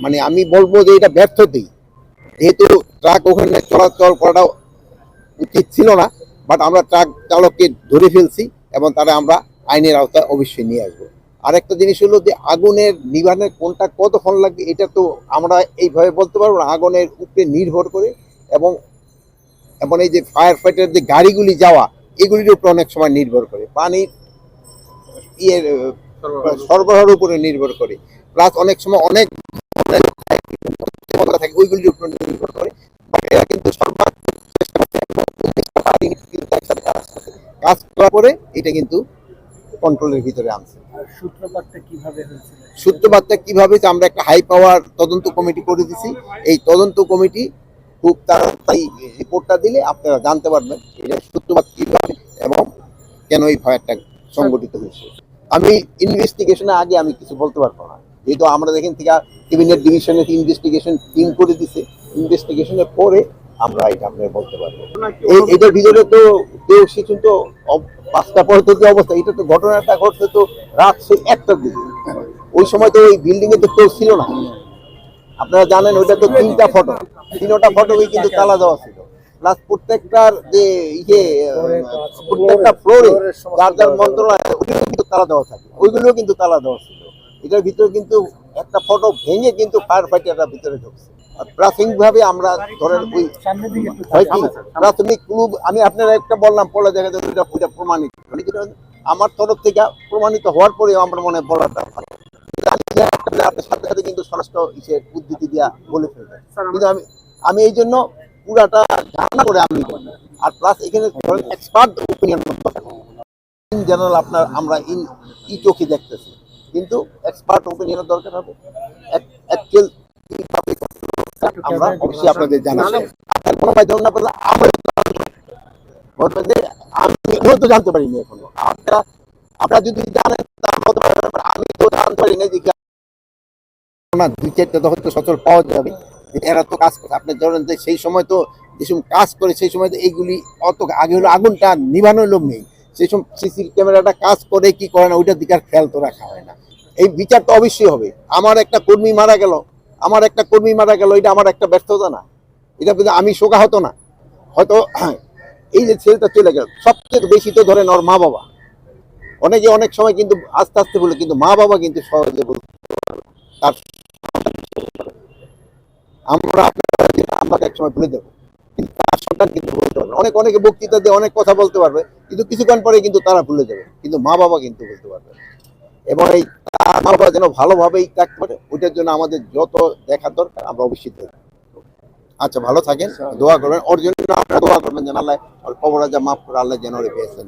মানে আমি বলবো যে এটা ব্যর্থতেই, যেহেতু ট্রাক ওখানে চলাচল করাটা উচিত ছিল না, বাট আমরা ট্রাক চালককে ধরে ফেলছি এবং তারা আমরা আইনের আওতায় অবশ্যই নিয়ে আসবো। আরেকটা জিনিস হলো যে আগুনের নিবারণের কোনটা কতক্ষণ লাগবে এটা তো আমরা এইভাবে বলতে পারবো না, আগুনের উপরে নির্ভর করে এবং এবং এই যে ফায়ার ফাইটার যে গাড়িগুলি যাওয়া এগুলির উপর অনেক সময় নির্ভর করে, পানির ইয়ের সরবরাহের উপরে নির্ভর করে, প্লাস অনেক সময় অনেক থাকে ওইগুলির উপর নির্ভর করে। এরা কিন্তু সর্বাত্মক চেষ্টা করছে এবং একসাথে কাজ করার পরে এটা কিন্তু কন্ট্রোলের ভিতরে আনছে। সূত্রপাতটা কিভাবে আমরা একটা হাই পাওয়ার তদন্ত কমিটি করে দিছি। এই তদন্ত কমিটি খুব তাড়াতাড়ি রিপোর্টটা দিলে আপনারা জানতে পারবেন এটা সূত্রপাত কিভাবে এবং কেন এই ফায়ারটা সংগঠিত হয়েছে। আমি ইনভেস্টিগেশনে আগে আমি কিছু বলতে পারবো না, যেহেতু আমরা এখান থেকে ক্যাবিনেট ডিভিশনে ইনভেস্টিগেশন টিম করে দিছে, ইনভেস্টিগেশনের পরে আমরা এটা আপনারা বলতে পারবো। এটার ভিতরে তো কেউ শিশু তো 5টা পরে তো যে অবস্থা, এটা তো ঘটনাটা ঘটছে তো রাত 1টার দিকে, ওই সময় তো ওই বিল্ডিং এ তো কেউ ছিল না। আপনারা জানেন ওইটা তো 3টা ফটো, 3টা ফটোই কিন্তু তালা দেওয়া ছিল, প্লাস প্রত্যেকটার যে ইয়ে প্রত্যেকটা ফ্লোরে যার যার মন্ত্রণালয় ওইগুলো কিন্তু তালা দেওয়া থাকে, ওইগুলোও কিন্তু তালা দেওয়া ছিল। এটার ভিতরে কিন্তু একটা ফটো ভেঙে কিন্তু ফায়ার ফাইটাররা ভিতরে ঢুকছে। প্রাথমিকভাবে আমরা ধরেন ওই প্রাথমিক ক্লু আমি আপনারা একটা বললাম, পরে দেখা যাচ্ছে ওইটা প্রমাণিত, আমার তরফ থেকে প্রমাণিত হওয়ার পরে আমার মনে বলাটা আপনার সাথে সাথে কিন্তু স্বরাষ্ট্র ইসের উদ্ধৃতি দিয়া বলে ফেলবে, কিন্তু আমি এই জন্য পুরাটা জানা করে আমি আর প্লাস এখানে এক্সপার্ট ওপিনিয়ন ইন জেনারেল আপনার আমরা ই চোখে দেখতেছি, কিন্তু এক্সপার্ট ওপিনিয়নের দরকার হবে। অ্যাকচুয়াল আমরা অবশ্যই আপনাদের জানাবো, আপনার কোনো মাধ্যম না পেলে আমরা আমি তো জানতে পারিনি এখনো, আপনারা যদি জানেন আমি তো জানতে পারি না যে না 2-4টা তো হয়তো সচল পাওয়া যাবে, এরা তো কাজ করে। আপনি ধরেন যে সেই সময় তো যেসব কাজ করে সেই সময় তো এইগুলি অত আগে হলো আগুনটা নিভানোর লোক নেই, সেই সময় সিসি ক্যামেরাটা কাজ করে কি করে না ওইটার দিকে আর খেয়াল তো রাখা হয় না। এই বিচার তো অবশ্যই হবে। আমার একটা কর্মী মারা গেল এটা আমার একটা ব্যর্থতা না, এটা কিন্তু আমি শোকাহত না, হয়তো এই যে ছেলেটা চলে গেল সবচেয়ে বেশি তো ধরেন ওর মা বাবা, অনেকে অনেক সময় কিন্তু আস্তে আস্তে বলে, কিন্তু মা বাবা কিন্তু সহজে বলতে তার আমরা আমরা এক সময় ভুলে দেবো, কিন্তু তার সন্তান কিন্তু বলতে পারবে, অনেকে বক্তৃতা দিয়ে অনেক কথা বলতে পারবে, কিন্তু কিছুক্ষণ পরে কিন্তু তারা ভুলে যাবে, কিন্তু মা বাবা কিন্তু বলতে পারবে। এবং এই মা বাবা যেন ভালোভাবেই থাকতে পারে ওইটার জন্য আমাদের যত দেখা দরকার আমরা অবশ্যই দেখব। আচ্ছা, ভালো থাকেন, দোয়া করবেন ওর জন্য, আপনারা দোয়া করবেন যেন আল্লাহ ওর কবর যা মাফ করে, আল্লাহ যেন ওরে পেয়েছেন।